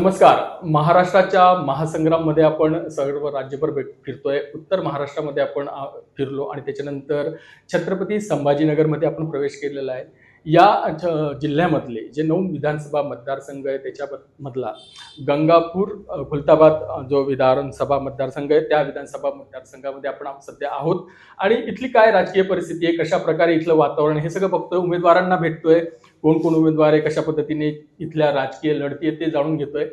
नमस्कार. महाराष्ट्राच्या महासंग्राममध्ये आपण सर्व राज्यभर फिरतोय. उत्तर महाराष्ट्रामध्ये आपण फिरलो आणि त्याच्यानंतर छत्रपती संभाजीनगरमध्ये आपण प्रवेश केलेला आहे. या जिल्ह्यामधले जे 9 विधानसभा मतदारसंघ आहे त्याच्यामधला गंगापूर खुलताबाद जो विधानसभा मतदारसंघ आहे त्या विधानसभा मतदारसंघामध्ये आपण सध्या आहोत. आणि इथली काय राजकीय परिस्थिती आहे, कशा प्रकारे इथलं वातावरण, हे सगळं बघतोय. उमेदवारांना भेटतोय, कोण कोण उमेदवार आहे, कशा पद्धतीने इथल्या राजकीय लढती आहेत ते जाणून घेतोय.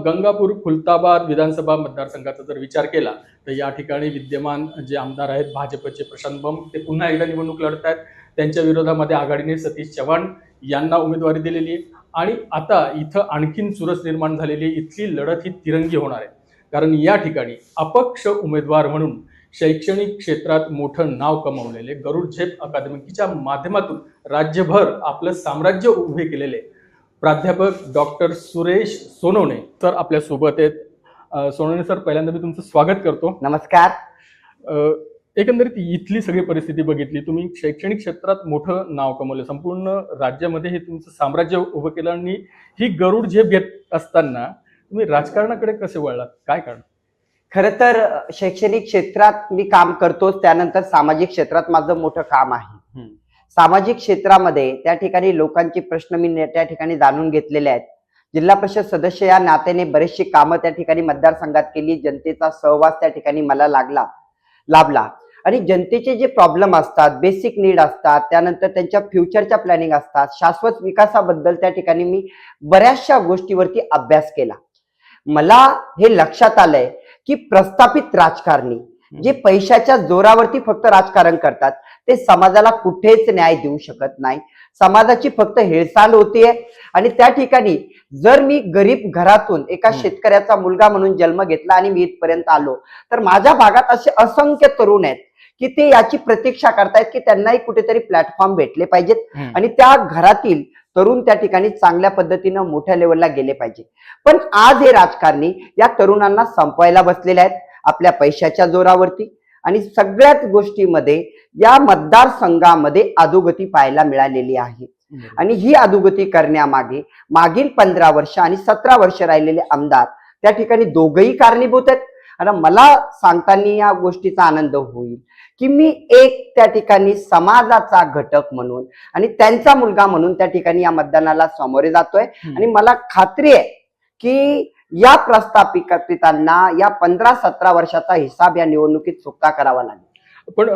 गंगापूर खुलताबाद विधानसभा मतदारसंघाचा जर विचार केला तर या ठिकाणी विद्यमान जे आमदार आहेत भाजपचे प्रशांत बंब ते पुन्हा एकदा निवडणूक लढत आहेत. त्यांच्या विरोधामध्ये आघाडीने सतीश चव्हाण यांना उमेदवारी दिलेली आहे. आणि आता इथं आणखीन चुरस निर्माण झालेली आहे. इथली लढत ही तिरंगी होणार आहे, कारण या ठिकाणी अपक्ष उमेदवार म्हणून शैक्षणिक क्षेत्रात मोठं नाव कमावलेले गरुड झेप अकादमीच्या माध्यमातून राज्यभर आपलं साम्राज्य उभे केलेले प्राध्यापक डॉक्टर सुरेश सोनवणे तर आपल्या सोबत आहेत. सोनवणे सर, पहिल्यांदा मी तुमचं स्वागत करतो. नमस्कार. एकंदरीत इथली सगळी परिस्थिती बघितली, तुम्ही शैक्षणिक क्षेत्रात मोठं नाव कमवलं, संपूर्ण राज्यामध्ये हे तुमचं साम्राज्य उभं केलं आणि ही गरुड झेप घेत असताना तुम्ही राजकारणाकडे कसे वळलात, काय कारण? खरं तर शैक्षणिक क्षेत्रात मी काम करतोच, त्यानंतर सामाजिक क्षेत्रात माझं मोठं काम आहे. सामाजिक क्षेत्रामध्ये त्या ठिकाणी लोकांचे प्रश्न मी त्या ठिकाणी जाणून घेतलेले आहेत. जिल्हा परिषद सदस्य या नात्याने बरेचशी कामं त्या ठिकाणी मतदारसंघात केली. जनतेचा सहवास त्या ठिकाणी मला लाभला आणि जनतेचे जे प्रॉब्लेम असतात, बेसिक नीड असतात, त्यानंतर त्यांच्या फ्युचरच्या प्लॅनिंग असतात, शाश्वत विकासाबद्दल त्या ठिकाणी मी बऱ्याचशा गोष्टीवरती अभ्यास केला. मला हे लक्षात आलंय की प्रस्थापित राजकारणी जे पैशाच्या जोरावरती फक्त राजकारण करतात ते समाजाला कुठेच न्याय देऊ शकत नाही. समाजाची फक्त हेळसांड होतीये. आणि त्या ठिकाणी जर मी गरीब घरातून एका शेतकऱ्याचा मुलगा म्हणून जन्म घेतला आणि मी इथपर्यंत आलो, तर माझ्या भागात असे असंख्य तरुण आहेत की ते याची प्रतीक्षा करतायत की त्यांनाही कुठेतरी प्लॅटफॉर्म भेटले पाहिजेत आणि त्या घरातील तरुण त्या ठिकाणी चांगल्या पद्धतीनं मोठ्या लेवलला गेले पाहिजे. पण आज हे राजकारणी या तरुणांना संपवायला बसलेले आहेत आपल्या पैशाच्या जोरावरती. आणि सगळ्याच गोष्टीमध्ये या मतदारसंघामध्ये अधोगती पाहायला मिळालेली आहे. आणि ही अधोगती करण्यामागे मागील 15 वर्ष आणि 17 वर्ष राहिलेले आमदार त्या ठिकाणी दोघंही कारणीभूत आहेत. आणि मला सांगताना या गोष्टीचा आनंद होईल की मी एक त्या ठिकाणी समाजाचा घटक म्हणून आणि त्यांचा मुलगा म्हणून त्या ठिकाणी या मतदानाला सामोरे जातोय. आणि मला खात्री आहे की या प्रस्थापितांना या 15-17 वर्षाचा हिसाब या निवडणुकीत चुकता करावा लागेल. पण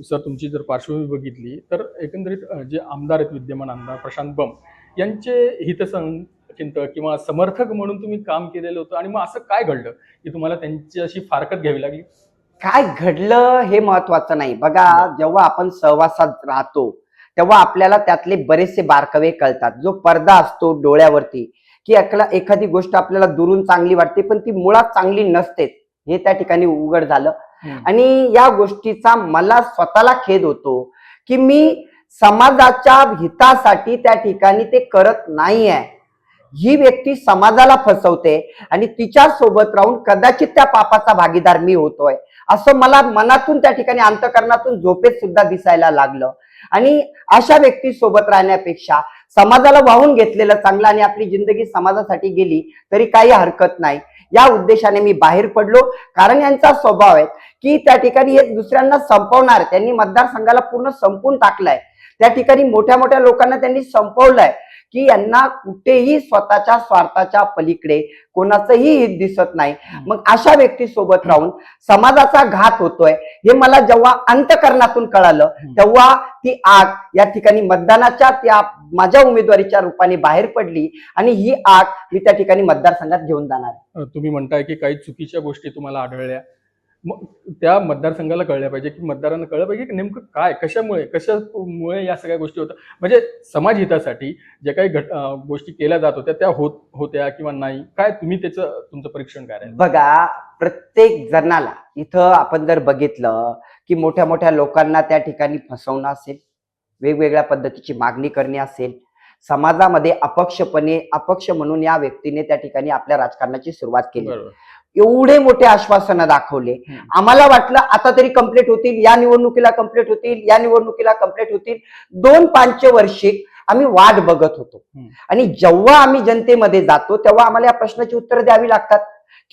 सर, तुमची जर पार्श्वभूमी बघितली तर एकंदरीत जे आमदार आहेत, विद्यमान आमदार प्रशांत बंब यांचे हितचिंतक किंवा समर्थक म्हणून तुम्ही काम केलेलं होतं. आणि मग असं काय घडलं की तुम्हाला त्यांची अशी फारकत घ्यावी लागली? काय घडलं हे महत्वाचं नाही. बघा, जेव्हा आपण सहवासात राहतो तेव्हा आपल्याला त्यातले बरेचसे बारकावे कळतात. जो पडदा असतो डोळ्यावरती की एखादी गोष्ट आपल्याला दुरून चांगली वाटते पण ती मुळात चांगली नसते, हे त्या ठिकाणी उघड झालं. आणि या गोष्टीचा मला स्वतःला खेद होतो की मी समाजाच्या हितासाठी त्या ठिकाणी ते करत नाहीये. ही व्यक्ती समाजाला फसवते आणि तिच्या सोबत राहून कदाचित त्या पापाचा भागीदार मी होतोय असं मला मनातून त्या ठिकाणी अंतःकरणातून झोपेत सुद्धा दिसायला लागलं. आणि अशा व्यक्ती सोबत राहण्यापेक्षा समाजाला वाहून घेतलेलं चांगलं आणि आपली जिंदगी समाजासाठी गेली तरी काही हरकत नाही. या उद्देशाने मी बाहेर पडलो. कारण यांचा स्वभाव आहे की त्या ठिकाणी हे दुसऱ्यांना संपवणार. त्यांनी मतदारसंघाला पूर्ण संपवून टाकलाय. त्या ठिकाणी मोठ्या मोठ्या लोकांना त्यांनी संपवलंय की यांना कुठेही स्वतःच्या स्वार्थाच्या पलीकडे कोणाचंही हित दिसत नाही. मग अशा व्यक्ती सोबत राहून समाजाचा घात होतोय हे मला जेव्हा अंतःकरणातून कळालं तेव्हा ती आग या ठिकाणी मतदानाच्या त्या माझ्या उमेदवारीच्या रूपाने बाहेर पडली. आणि ही आग मी त्या ठिकाणी मतदारसंघात घेऊन जाणार. तुम्ही म्हणताय की काही चुकीच्या गोष्टी तुम्हाला आढळल्या, मग त्या मतदारसंघाला कळल्या पाहिजे की मतदारांना कळलं पाहिजे की नेमकं काय, कशामुळे या सगळ्या गोष्टी होतात. म्हणजे समाज हितासाठी ज्या काही गोष्टी केल्या जात होत्या त्या होत्या किंवा नाही, काय तुम्ही तुमचं परीक्षण काय? बघा, प्रत्येक जणाला इथं आपण जर बघितलं की मोठ्या मोठ्या लोकांना त्या ठिकाणी फसवणं असेल, वेगवेगळ्या पद्धतीची मागणी करणे असेल, समाजामध्ये अपक्ष म्हणून या व्यक्तीने त्या ठिकाणी आपल्या राजकारणाची सुरुवात केली. एवढे मोठे आश्वासनं दाखवले. आम्हाला वाटलं आता तरी कंप्लीट होतील, या निवडणुकीला कंप्लीट होतील, या निवडणुकीला कंप्लीट होतील. 2 पंचवार्षिक आम्ही वाट बघत होतो. आणि जेव्हा आम्ही जनतेमध्ये जातो तेव्हा आम्हाला या प्रश्नाची उत्तरं द्यावी लागतात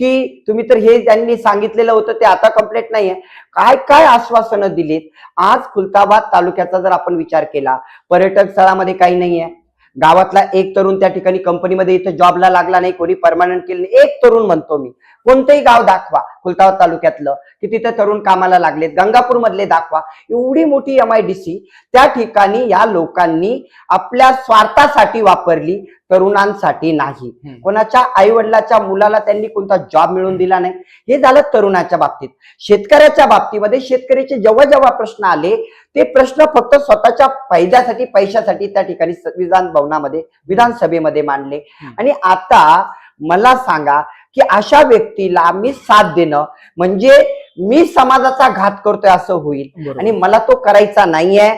की तुम्ही तर हे त्यांनी सांगितलेलं होतं ते आता कंप्लीट नाहीये. काय काय आश्वासनं दिलीत. आज खुलताबाद तालुक्याचा जर आपण विचार केला, पर्यटक स्थळामध्ये काही नाहीये. गावातला एक तरुण त्या ठिकाणी कंपनीमध्ये इथं जॉबला लागला नाही, कोणी परमनंट केलं नाही. एक तरुण म्हणतो मी, कोणतंही गाव दाखवा खुलताबाद तालुक्यातलं की तिथे तरुण कामाला लागलेत. गंगापूर मधले दाखवा. एवढी मोठी MIDC त्या ठिकाणी या लोकांनी आपल्या स्वार्थासाठी वापरली, तरुणांसाठी नाही. कोणाच्या आई वडिलाच्या मुलाला त्यांनी कोणता जॉब मिळवून दिला नाही. हे झालं तरुणाच्या बाबतीत. शेतकऱ्याच्या बाबतीमध्ये शेतकऱ्याचे जेव्हा जेव्हा प्रश्न आले ते प्रश्न फक्त स्वतःच्या फायद्यासाठी पैशासाठी त्या ठिकाणी विधानसभेमध्ये मांडले. आणि आता मला सांगा की अशा व्यक्तीला मी साथ देणं म्हणजे मी समाजाचा घात करतोय असं होईल. आणि मला तो करायचा नाहीये.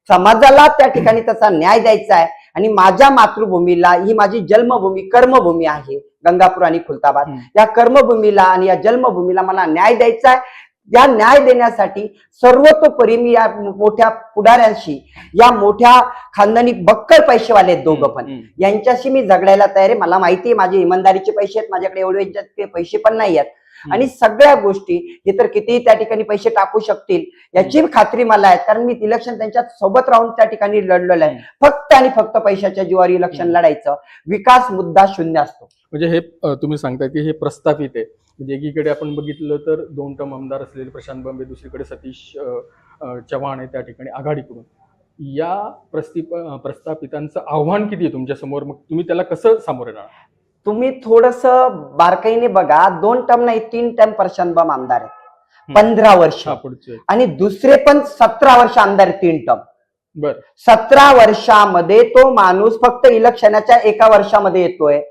समाजाला त्या ठिकाणी त्याचा न्याय द्यायचा आहे. आणि माझ्या मातृभूमीला, ही माझी जन्मभूमी कर्मभूमी आहे गंगापूर आणि खुलताबाद, या कर्मभूमीला आणि या जन्मभूमीला मला न्याय द्यायचा आहे. या न्याय देण्यासाठी सर्वतोपरी मी या मोठ्या पुढाऱ्यांशी, या मोठ्या खानदानी बक्कळ पैसेवाले दोघं पण, यांच्याशी मी झगडायला तयार आहे. मला माहिती आहे माझे इमानदारीचे पैसे आहेत, माझ्याकडे एवढे पैसे पण नाही आहेत. आणि सगळ्या गोष्टी हे तर कितीही त्या ठिकाणी पैसे टाकू शकतील याची खात्री मला आहे. कारण मी इलेक्शन त्यांच्या सोबत राहून त्या ठिकाणी लढलेलं आहे. फक्त आणि फक्त पैशाच्या जीवावर इलेक्शन लढायचं. विकास मुद्दा शून्य असतो. म्हणजे हे तुम्ही सांगताय की हे प्रस्थापित आहे. म्हणजे एकीकडे आपण बघितलं तर 2 टर्म आमदार असलेले प्रशांत बंबे, दुसरीकडे सतीश चव्हाण आहे त्या ठिकाणी आघाडीकडून. या प्रस्थापितांचं आव्हान किती आहे तुमच्या समोर? मग तुम्ही त्याला कसं सामोरे जाणार? तुम्ही थोडस बारकाईने बघा. 2 टर्म नाही 3 टर्म प्रशांत बंब आमदार आहेत, 15 वर्ष. आणि दुसरे पण 17 वर्ष आमदार 3 टर्म. बर 17 वर्षामध्ये तो माणूस फक्त इलेक्शनाच्या एका वर्षामध्ये येतोय,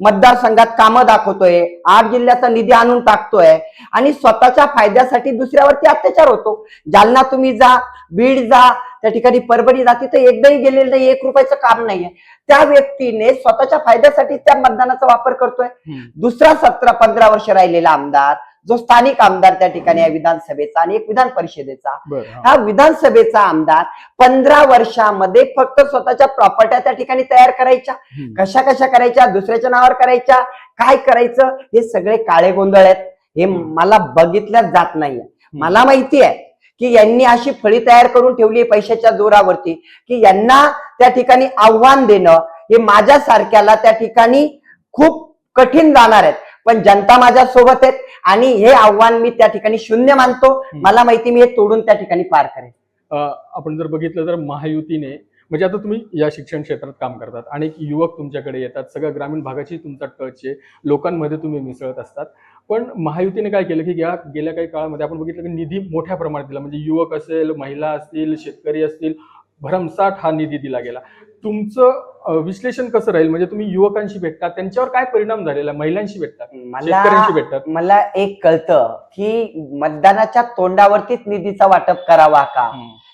मतदारसंघात कामं दाखवतोय, 8 जिल्ह्याचा निधी आणून टाकतोय आणि स्वतःच्या फायद्यासाठी दुसऱ्यावरती अत्याचार होतो. जालना तुम्ही जा, बीड जा, त्या ठिकाणी परभणी जा, तिथे एकदाही गेलेलं नाही, 1 रुपयाचं काम नाहीये. त्या व्यक्तीने स्वतःच्या फायद्यासाठी त्या मतदानाचा वापर करतोय. दुसरा 17-15 वर्ष राहिलेला आमदार, जो स्थानिक आमदार त्या ठिकाणी आहे विधानसभेचा आणि एक विधान परिषदेचा, हा विधानसभेचा आमदार 15 वर्षामध्ये फक्त स्वतःच्या प्रॉपर्ट्या त्या ठिकाणी तयार करायच्या. कशा कशा करायच्या, दुसऱ्याच्या नावावर करायच्या, काय करायचं, हे सगळे काळे गोंधळ आहेत. हे मला बघितल्याच जात नाहीये. मला माहिती आहे की यांनी अशी फळी तयार करून ठेवली आहे पैशाच्या जोरावरती की यांना त्या ठिकाणी आव्हान देणं हे माझ्यासारख्याला त्या ठिकाणी खूप कठीण जाणार आहेत. पण जनता माझ्या सोबत आहेत आणि हे आव्हान मी त्या ठिकाणी शून्य मानतो. मला माहिती मी हे तोडून त्या ठिकाणी पार करेन. आपण जर बघितलं तर महायुतीने, म्हणजे आता तुम्ही या शिक्षण क्षेत्रात काम करतात, अनेक युवक तुमच्याकडे येतात, सगळ्या ग्रामीण भागाची तुमचा टच आहे, लोकांमध्ये तुम्ही मिसळत असतात. पण महायुतीने काय केलं की गेल्या काही काळामध्ये आपण बघितलं की निधी मोठ्या प्रमाणात दिला. म्हणजे युवक असेल, महिला असतील, शेतकरी असतील, भरमसाठ हा निधी दिला गेला. तुमचं विश्लेषण कसं राहील? म्हणजे तुम्ही युवकांशी भेटतात, त्यांच्यावर काय परिणाम झालेला, महिलांशी भेटतात, शेतकऱ्यांशी भेटतात? मला एक कळतं की मतदानाच्या तोंडावरतीच निधीचा वाटप करावा का?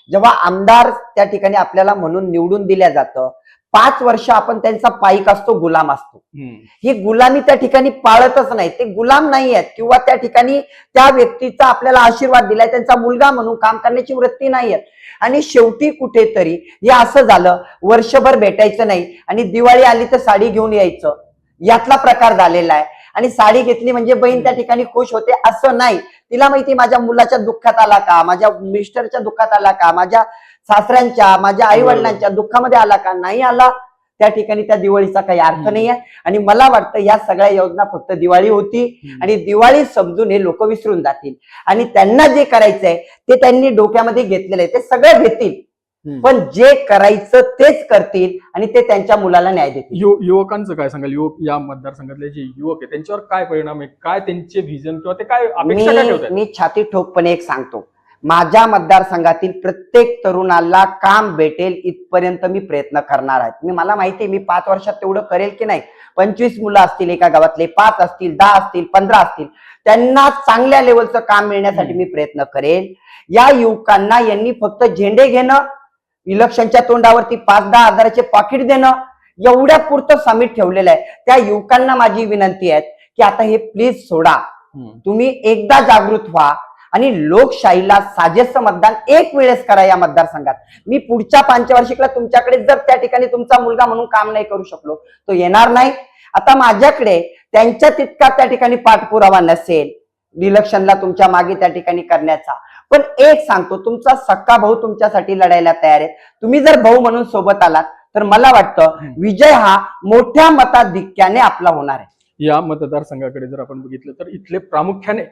जेव्हा आमदार त्या ठिकाणी आपल्याला म्हणून निवडून दिल्या जातं, 5 वर्ष आपण त्यांचा पाईक असतो, गुलाम असतो. ही गुलामी त्या ठिकाणी पाळतच नाही. ते गुलाम नाही आहेत किंवा त्या ठिकाणी त्या व्यक्तीचा आपल्याला आशीर्वाद दिलाय, त्यांचा मुलगा म्हणून काम करण्याची वृत्ती नाही आहेत. आणि शेवटी कुठेतरी हे असं झालं, वर्षभर भेटायचं नाही आणि दिवाळी आली तर साडी घेऊन यायचं, यातला प्रकार झालेला आहे. आणि साडी घेतली म्हणजे बहीण त्या ठिकाणी खुश होते असं नाही. तिला माहिती माझ्या मुलाच्या दुःखात आला का, माझ्या मिस्टरच्या दुःखात आला का, माझ्या सासऱ्यांच्या, माझ्या आई वडिलांच्या दुःखामध्ये आला का, नाही आला, त्या ठिकाणी त्या दिवाळीचा काही अर्थ नाहीये. आणि मला वाटतं या सगळ्या योजना फक्त दिवाळी होती आणि दिवाळी समजून हे लोक विसरून जातील. आणि त्यांना जे करायचंय ते त्यांनी डोक्यामध्ये घेतलेलं आहे, ते सगळं घेतील, पण जे करायचं तेच करतील आणि ते त्यांच्या मुलाला न्याय देतील. युवकांचं काय सांगाल? युवक या मतदारसंघातले जे युवक आहे त्यांच्यावर काय परिणाम आहे, काय त्यांचे व्हिजन किंवा ते काय अपेक्षा काय ठेवतात? मी छाती ठोकपणे एक सांगतो, माझ्या मतदारसंघातील प्रत्येक तरुणाला काम भेटेल इथपर्यंत मी प्रयत्न करणार आहे. मला माहिती आहे मी 5 वर्षात तेवढं करेल की नाही. 25 मुलं असतील एका गावातले, 5 असतील, 10 असतील, 15 असतील, त्यांना चांगल्या लेवलचं काम मिळण्यासाठी मी प्रयत्न करेल. या युवकांना यांनी फक्त झेंडे घेणं, इलेक्शनच्या तोंडावरती 5-10 हजाराचे पाकिट देणं, एवढ्या पुरतं समिट ठेवलेलं आहे. त्या युवकांना माझी विनंती आहे की आता हे प्लीज सोडा. तुम्ही एकदा जागृत व्हा आणि लोकशाहीला साजेसं मतदान एक वेळेस करा या मतदारसंघात. मी पुढच्या पंचवार्षिकला तुमच्याकडे जर त्या ठिकाणी तुमचा मुलगा म्हणून काम नाही करू शकलो तो येणार नाही. आता माझ्याकडे त्यांच्या तितका त्या ठिकाणी पाठपुरावा नसेल इलेक्शनला तुमच्या मागे त्या ठिकाणी करण्याचा, पण एक सांगतो, तुमचा सक्का भाऊ तुमच्यासाठी लढायला तयार आहे. तुम्ही जर भाऊ म्हणून सोबत आलात तर मला वाटतं विजय हा मोठ्या मताधिक्याने आपला होणार आहे. या मतदारसंघाकडे जर आपण बघितलं तर इथले प्रामुख्याने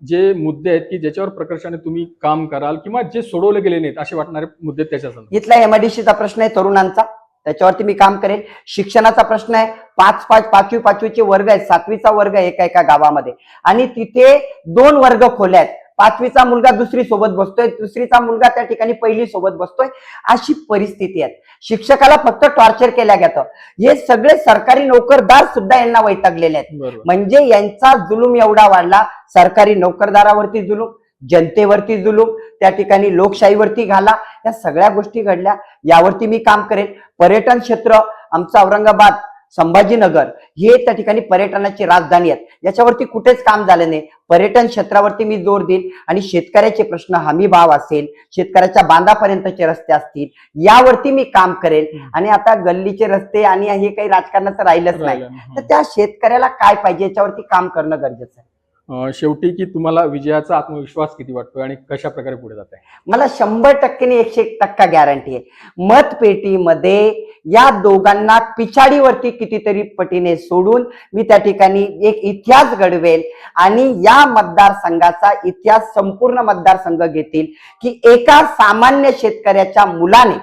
जे मुद्दे आहेत की ज्याच्यावर प्रकर्षाने तुम्ही काम कराल किंवा जे सोडवले गेले नाहीत असे वाटणारे मुद्दे त्याच्या संदर्भात. इथला एमआयडीसीचा प्रश्न आहे तरुणांचा, त्याच्यावरती मी काम करेन. शिक्षणाचा प्रश्न आहे, 5-5 वर्ग आहेत, 7वीचा वर्ग एका एका गावामध्ये आणि तिथे 2 वर्ग खोल्या आहेत. 5वीचा मुलगा दुसरी सोबत बसतोय, दुसरीचा मुलगा त्या ठिकाणी पहिली सोबत बसतोय, अशी परिस्थिती आहे. शिक्षकाला फक्त टॉर्चर केल्या जातं. हे सगळे सरकारी नोकरदार सुद्धा यांना वैतागलेले आहेत. बरोबर. म्हणजे यांचा जुलूम एवढा वाढला, सरकारी नोकरदारावरती जुलूम, जनतेवरती जुलूम, त्या ठिकाणी लोकशाहीवरती घाला, या सगळ्या गोष्टी घडल्या. यावरती मी काम करेन. पर्यटन क्षेत्र आमचं औरंगाबाद, संभाजीनगर हे त्या ठिकाणी पर्यटनाची राजधानी आहेत, याच्यावरती कुठेच काम झालं नाही. पर्यटन क्षेत्रावरती मी जोर देईन आणि शेतकऱ्याचे प्रश्न, हमी भाव असेल, शेतकऱ्याच्या बांधापर्यंतचे रस्ते असतील, यावरती मी काम करेन. आणि आता गल्लीचे रस्ते आणि हे काही राजकारणाचं राहिलंच नाही, तर त्या शेतकऱ्याला काय पाहिजे याच्यावरती काम करणं गरजेचं आहे. शेवटी की तुम्हाला विजयाचा आत्मविश्वास किती वाटतोय आणि कशा प्रकारे पुढे जात आहे? मला 100% 101% गॅरंटी आहे. मतपेटीमध्ये या दोघांना पिछाडीवरती कितीतरी पटीने सोडून मी त्या ठिकाणी एक इतिहास घडवेल आणि या मतदारसंघाचा इतिहास संपूर्ण मतदारसंघ घेतील की एका सामान्य शेतकऱ्याच्या मुलाने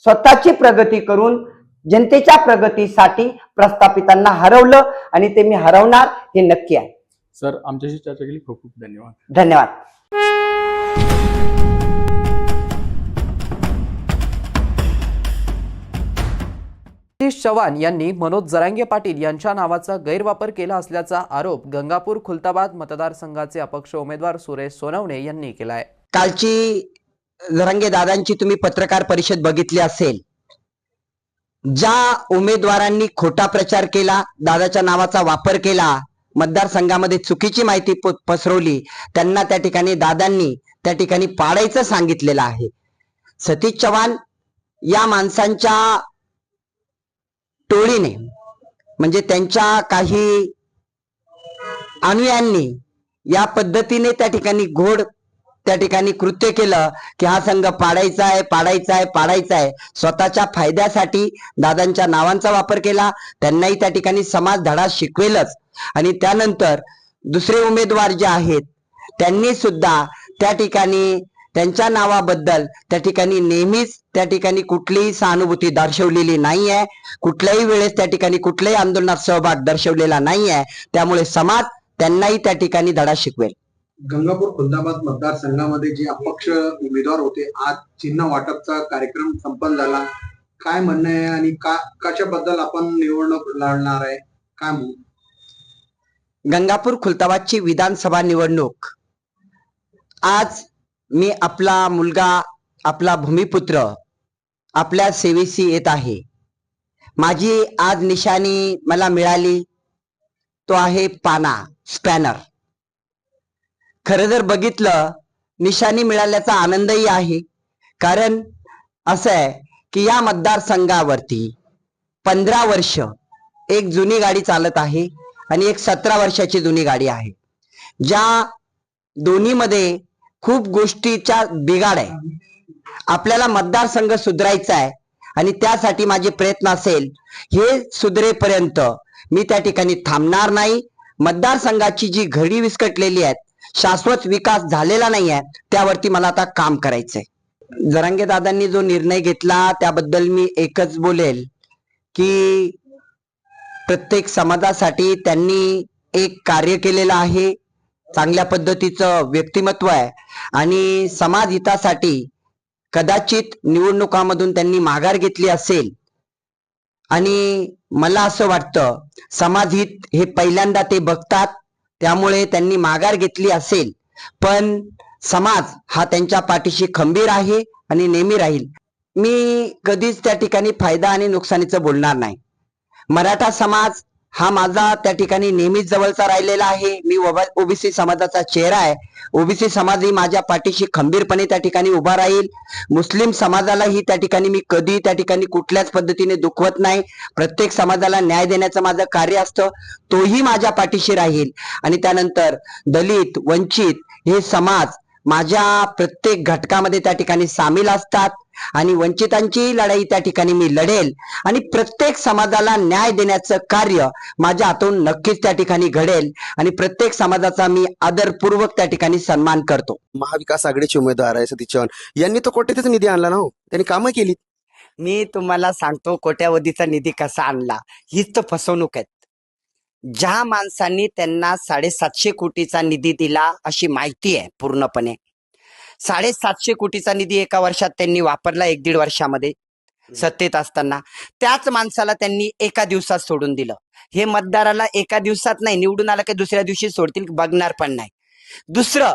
स्वतःची प्रगती करून जनतेच्या प्रगतीसाठी प्रस्थापितांना हरवलं आणि ते मी हरवणार हे नक्की आहे. सर, आमच्याशी चर्चा केली, खूप खूप धन्यवाद. धन्यवाद. सतीश चव्हाण यांनी मनोज जरांगे पाटील यांच्या नावाचा गैरवापर केला असल्याचा आरोप गंगापूर खुलताबाद मतदारसंघाचे अपक्ष उमेदवार सुरेश सोनवणे यांनी केला आहे. कालची जरांगे दादांची तुम्ही पत्रकार परिषद बघितली असेल. ज्या उमेदवारांनी खोटा प्रचार केला, दादाच्या नावाचा वापर केला, मतदारसंघामध्ये चुकीची माहिती पसरवली, त्यांना त्या ठिकाणी दादांनी त्या ठिकाणी पाडायचं सांगितलेलं आहे. सतीश चव्हाण या माणसांच्या टोळीने, म्हणजे त्यांच्या काही अनुयायांनी या पद्धतीने त्या ठिकाणी घोड त्या ठिकाणी कृत्य केलं की हा संघ पाडायचा आहे, पाडायचा आहे, पाडायचा आहे. स्वतःच्या फायद्यासाठी दादांच्या नावांचा वापर केला. त्यांनाही त्या ठिकाणी समाज धडा शिकवेलच. आणि त्यानंतर दुसरे उमेदवार जे आहेत त्यांनी सुद्धा त्या ठिकाणी त्यांच्या नावाबद्दल त्या ठिकाणी नेहमीच त्या ठिकाणी कुठलीही सहानुभूती दर्शवलेली नाही आहे. कुठल्याही वेळेस त्या ठिकाणी कुठल्याही आंदोलनात सहभाग दर्शवलेला नाही आहे. त्यामुळे समाज त्यांनाही त्या ठिकाणी धडा शिकवेल. गंगापूर खुलताबाद मतदारसंघामध्ये जे अपक्ष उमेदवार होते, आज चिन्ह वाटपचा कार्यक्रम संपन्न झाला. काय म्हणणं आहे आणि कशाबद्दल आपण निवडणूक लढणार आहे, काय म्हणू? गंगापूर खुलताबादची विधानसभा निवडणूक आज मी आपला मुलगा, आपला भूमिपुत्र आपल्या सेवेशी येत आहे. माझी आज निशाणी मला मिळाली, तो आहे पाना, स्पॅनर. खरं जर बघितलं, निशाणी मिळाल्याचा आनंदही आहे. कारण असं आहे की या मतदारसंघावरती 15 वर्ष एक जुनी गाडी चालत आहे आणि एक 17 वर्षाची जुनी गाडी आहे. ज्या दोन्हीमध्ये खूप गोष्टीचा बिघाड आहे. आपल्याला मतदारसंघ सुधारायचा आहे आणि त्यासाठी माझे प्रयत्न असेल, हे सुधरेपर्यंत मी त्या ठिकाणी थांबणार नाही. मतदारसंघाची जी घडी विस्कटलेली आहे, शाश्वत विकास झालेला नाही आहे, त्यावरती मला आता काम करायचंय. जरांगे दादांनी जो निर्णय घेतला त्याबद्दल मी एकच बोलेल की प्रत्येक समाजासाठी त्यांनी एक कार्य केलेलं आहे. चांगल्या पद्धतीचं व्यक्तिमत्व आहे आणि समाज हितासाठी कदाचित निवडणुकामधून त्यांनी माघार घेतली असेल. आणि मला असं वाटतं समाजहित हे पहिल्यांदा ते बघतात, त्यामुळे त्यांनी माघार घेतली असेल. पण समाज हा त्यांच्या पाठीशी खंबीर आहे आणि नेहमी राहील. मी कधीच त्या ठिकाणी फायदा आणि नुकसानीचं बोलणार नाही. मराठा समाज हा माझा त्या ठिकाणी नेहमीच जवळचा राहिलेला आहे. मी ओबीसी समाजाचा चेहरा आहे. ओबीसी समाज ही माझ्या पाठीशी खंबीरपणे त्या ठिकाणी उभा राहील. मुस्लिम समाजालाही त्या ठिकाणी मी कधी त्या ठिकाणी कुठल्याच पद्धतीने दुखवत नाही. प्रत्येक समाजाला न्याय देण्याचं माझं कार्य असतं, तोही माझ्या पाठीशी राहील. आणि त्यानंतर दलित, वंचित हे समाज माझ्या प्रत्येक घटकामध्ये त्या ठिकाणी सामील असतात आणि वंचितांची लढाई त्या ठिकाणी मी लढेल आणि प्रत्येक समाजाला न्याय देण्याचं कार्य माझ्या हातून नक्कीच त्या ठिकाणी घडेल आणि प्रत्येक समाजाचा मी आदरपूर्वक त्या ठिकाणी सन्मान करतो. महाविकास आघाडीचे उमेदवार आहे सतीश चव्हाण यांनी तो कोट्यातच निधी आणला ना हो, त्यांनी कामं केली. मी तुम्हाला सांगतो कोट्यावधीचा निधी कसा आणला, हीच तर फसवणूक आहे. ज्या माणसांनी त्यांना 750 कोटीचा निधी दिला अशी माहिती आहे पूर्णपणे. 750 कोटीचा निधी एका वर्षात त्यांनी वापरला, 1-1.5 वर्षामध्ये सत्तेत असताना. त्याच माणसाला त्यांनी एका दिवसात सोडून दिलं. हे मतदाराला एका दिवसात नाही, निवडून आला की दुसऱ्या दिवशी सोडतील, बघणार पण नाही. दुसरं,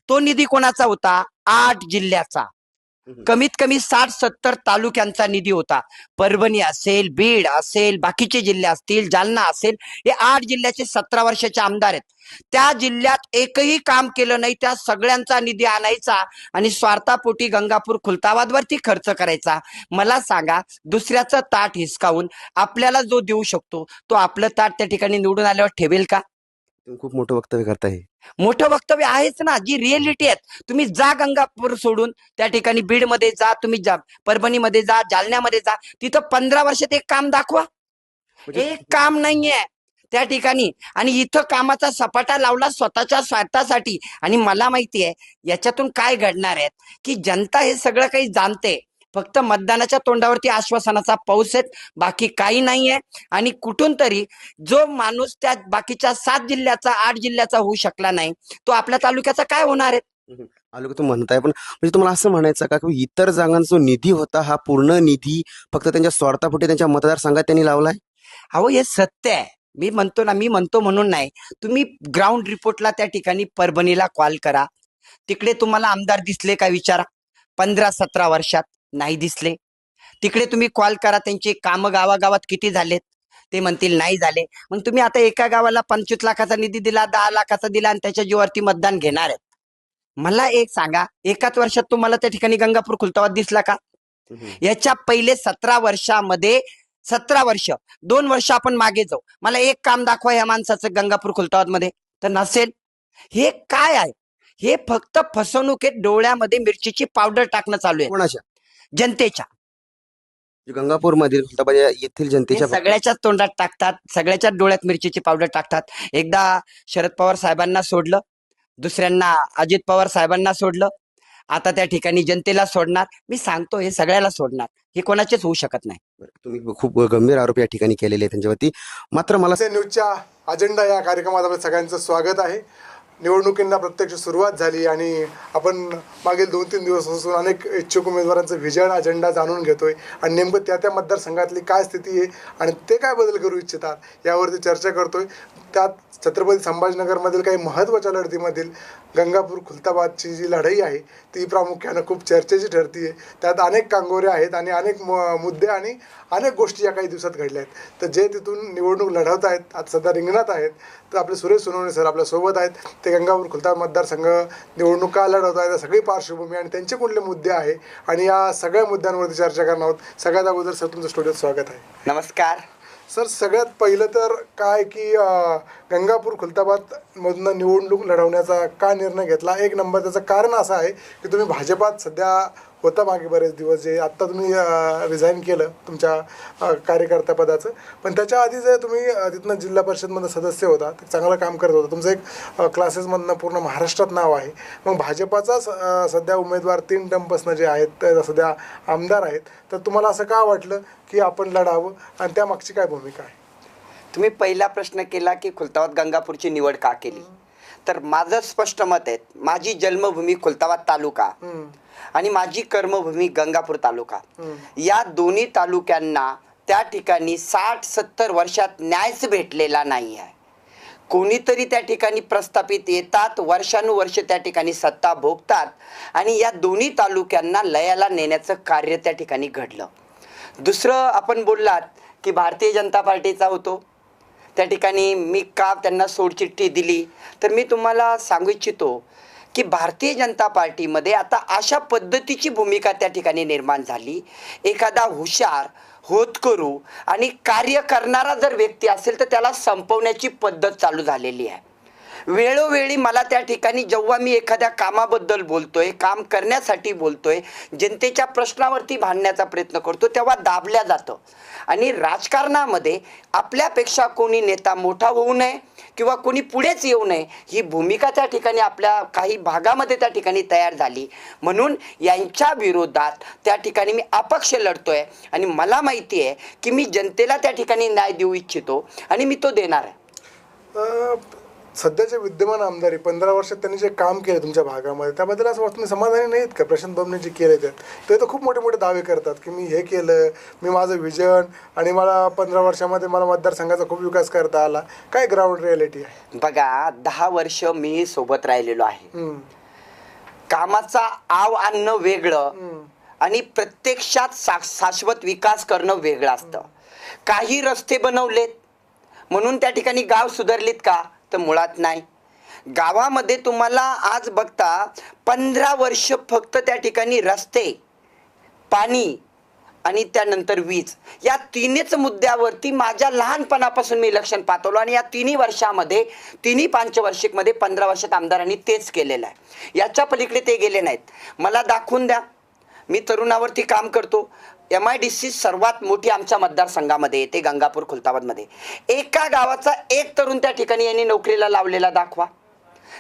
तो निधी कोणाचा होता? 8 जिल्ह्याचा, कमीत कमी 60-70 तालुक्यांचा निधी होता. परभणी असेल, बीड असेल, बाकीचे जिल्हे असतील, जालना असेल, हे 8 जिल्ह्याचे 17 वर्षाचे आमदार आहेत. त्या जिल्ह्यात एकही काम केलं नाही, त्या सगळ्यांचा निधी आणायचा आणि स्वार्थापोटी गंगापूर खुलताबादवरती खर्च करायचा. मला सांगा, दुसऱ्याचं ताट हिसकावून आपल्याला जो देऊ शकतो तो आपलं ताट त्या ठिकाणी निवडून आल्यावर ठेवेल का? तुम्ही खूप मोठं वक्तव्य करताय. मोठं वक्तव्य आहेच ना, जी रिअलिटी आहे. तुम्ही जा गंगापूर सोडून त्या ठिकाणी बीडमध्ये जा, तुम्ही जा परभणीमध्ये जा, जालन्यामध्ये जा, तिथं 15 वर्षात एक काम दाखवा. एक काम नाहीये त्या ठिकाणी. आणि इथं कामाचा सपाटा लावला स्वतःच्या स्वार्थासाठी. आणि मला माहिती आहे याच्यातून काय घडणार आहे, की जनता हे सगळं काही जाणते. फक्त मतदानाच्या तोंडावरती आश्वासनाचा पाऊस आहे, बाकी काही नाहीये. आणि कुठून तरी जो माणूस त्या बाकीच्या 7 जिल्ह्याचा 8 जिल्ह्याचा होऊ शकला नाही, तो आपल्या तालुक्याचा काय होणार आहे? आलो तुम्ही म्हणताय, पण म्हणजे तुम्हाला असं म्हणायचं का की इतर जागांचा जो निधी होता हा पूर्ण निधी फक्त त्यांच्या स्वार्थापोटी त्यांच्या मतदारसंघात त्यांनी लावलाय? अहो, हे सत्य आहे. मी म्हणतो ना, मी म्हणतो म्हणून नाही. तुम्ही ग्राउंड रिपोर्टला त्या ठिकाणी परभणीला कॉल करा, तिकडे तुम्हाला आमदार दिसले का विचारा. 15-17 वर्षात नाही दिसले. तिकडे तुम्ही कॉल करा, त्यांचे कामं गावागावात किती झालेत, ते म्हणतील नाही झाले. मग तुम्ही आता एका गावाला 25 लाखाचा निधी दिला, 10 लाखाचा दिला आणि त्याच्या जीवावरती मतदान घेणार आहेत. मला एक सांगा, एकाच वर्षात तुम्हाला त्या ठिकाणी गंगापूर खुलताबाद दिसला का? याच्या पहिले 17 वर्षामध्ये 17 वर्ष, 2 वर्ष आपण मागे जाऊ, मला एक काम दाखवा या माणसाचं गंगापूर खुलताबाद मध्ये, तर नसेल. हे काय आहे? हे फक्त फसवणूक आहे. डोळ्यामध्ये मिरचीची पावडर टाकणं चालू आहे कोणाच्या? जनतेच्या. गंगापूर मधील खुलताबाद येथील हे जनतेच्या सगळ्याच्याच तोंडात टाकतात, सगळ्याच्याच डोळ्यात मिरचीची पावडर टाकतात. एकदा शरद पवार साहेबांना सोडलं, दुसऱ्यांना अजित पवार साहेबांना सोडलं, आता त्या ठिकाणी जनतेला सोडणार. मी सांगतो हे सगळ्याला सोडणार, हे कोणाचेच होऊ शकत नाही. तुम्ही खूप गंभीर आरोप या ठिकाणी केलेले आहेत त्यांच्यावरती. मात्र मला न्यूजच्या अजेंडा या कार्यक्रमात आपलं सगळ्यांचं स्वागत आहे. निवडणुकींना प्रत्यक्ष सुरुवात झाली आणि आपण मागील 2-3 दिवसापासून अनेक इच्छुक उमेदवारांचा व्हिजन अजेंडा जाणून घेतोय आणि नेमकं त्या मतदारसंघातली काय स्थिती आहे आणि ते काय बदल करू इच्छितात यावरती चर्चा करतोय. त्यात छत्रपती संभाजीनगरमधील काही महत्त्वाच्या लढतीमधील गंगापूर खुलताबादची जी लढाई आहे ती प्रामुख्यानं खूप चर्चेची ठरती आहे. त्यात अनेक कांगोरे आहेत आणि अनेक मुद्दे आणि अनेक गोष्टी या काही दिवसात घडल्या आहेत. तर जे तिथून निवडणूक लढवत आहेत, आता सध्या रिंगणात आहेत, तर आपले सुरेश सोनवणे सर आपल्यासोबत आहेत. ते गंगापूर खुलताबाद मतदारसंघ निवडणूक का लढवत आहेत, सगळी पार्श्वभूमी आणि त्यांचे कुठले मुद्दे आहे आणि या सगळ्या मुद्द्यांवरती चर्चा करणार आहोत. सगळ्यात अगोदर सर तुमचं स्टुडिओत स्वागत आहे. नमस्कार सर. सगळ्यात पहिलं तर काय की गंगापूर खुलताबादमधनं निवडणूक लढवण्याचा का निर्णय घेतला? एक नंबर त्याचं कारण असं आहे की तुम्ही भाजपात सध्या होता मागे बरेच दिवस, जे आत्ता तुम्ही रिझाईन केलं तुमच्या कार्यकर्ता पदाचं, पण त्याच्या आधी जे तुम्ही तिथनं जिल्हा परिषदमधनं सदस्य होता, ते चांगलं काम करत होता. तुमचं एक क्लासेसमधनं पूर्ण महाराष्ट्रात नाव आहे. मग भाजपाचा सध्या उमेदवार 3 टर्मपासनं जे आहेत ते सध्या आमदार आहेत, तर तुम्हाला असं का वाटलं की आपण लढावं आणि त्यामागची काय भूमिका आहे? तुम्ही पहिला प्रश्न केला की खुलताबाद गंगापूरची निवड का केली, तर माझं स्पष्ट मत आहे, माझी जन्मभूमी खुलताबाद तालुका आणि माझी कर्मभूमी गंगापूर तालुका, या दोन्ही तालुक्यांना त्या ठिकाणी 60-70 वर्षात न्यायच भेटलेला नाही आहे. कोणीतरी त्या ठिकाणी प्रस्थापित येतात, वर्षानुवर्ष त्या ठिकाणी सत्ता भोगतात आणि या दोन्ही तालुक्यांना लयाला नेण्याचं कार्य त्या ठिकाणी घडलं. दुसरं, आपण बोललात की भारतीय जनता पार्टीचा होतो, त्या ठिकाणी मी का त्यांना सोडचिठ्ठी दिली, तर मी तुम्हाला सांगू इच्छितो की भारतीय जनता पार्टीमध्ये आता अशा पद्धतीची भूमिका त्या ठिकाणी निर्माण झाली. एखादा हुशार, होतकरू आणि कार्य करणारा जर व्यक्ती असेल तर त्याला संपवण्याची पद्धत चालू झालेली आहे. वेळोवेळी मला त्या ठिकाणी जेव्हा मी एखाद्या कामाबद्दल बोलतोय, काम करण्यासाठी बोलतोय, जनतेच्या प्रश्नावरती भांडण्याचा प्रयत्न करतो, तेव्हा दाबल्या जातं. आणि राजकारणामध्ये आपल्यापेक्षा कोणी नेता मोठा होऊ नये किंवा कोणी पुढेच येऊ नये ही भूमिका त्या ठिकाणी आपल्या काही भागामध्ये त्या ठिकाणी तयार झाली. म्हणून यांच्या विरोधात त्या ठिकाणी मी अपक्ष लढतोय आणि मला माहिती आहे की मी जनतेला त्या ठिकाणी न्याय देऊ इच्छितो आणि मी तो देणार आहे. सध्याचे विद्यमान आमदार 15 वर्षात त्यांनी जे काम केले तुमच्या भागामध्ये, त्याबद्दल असं वाटतं तुम्ही समाधानी नाहीत का? प्रशांत बंबने जे केले ते तर खूप मोठे मोठे दावे करतात की मी हे केलं, मी माझं विजन आणि मला 15 वर्षामध्ये मला मतदारसंघाचा खूप विकास करता आला. काय ग्राउंड रियालिटी आहे? बघा, 10 वर्ष मी सोबत राहिलेलो आहे. कामाचा आव आणणं वेगळं आणि प्रत्यक्षात शाश्वत विकास करणं वेगळं असतं. काही रस्ते बनवलेत म्हणून त्या ठिकाणी गाव सुधारलीत का? तर मुळात नाही. गावामध्ये तुम्हाला आज बघता 15 वर्ष फक्त त्या ठिकाणी रस्ते, पाणी आणि त्यानंतर वीज या तिन्हीच मुद्द्यावरती माझ्या लहानपणापासून मी इलेक्शन पाहतो आणि या तिन्ही वर्षामध्ये, तिन्ही पंचवार्षिकमध्ये 15 वर्षात आमदारांनी तेच केलेलं आहे. याच्या पलीकडे ते गेले नाहीत. मला दाखवून द्या. मी तरुणावरती काम करतो. MIDC सर्वात मोठी आमच्या मतदारसंघामध्ये येते, गंगापूर खुलताबादमध्ये. एका गावाचा एक तरुण त्या ठिकाणी यांनी नोकरीला लावलेला दाखवा.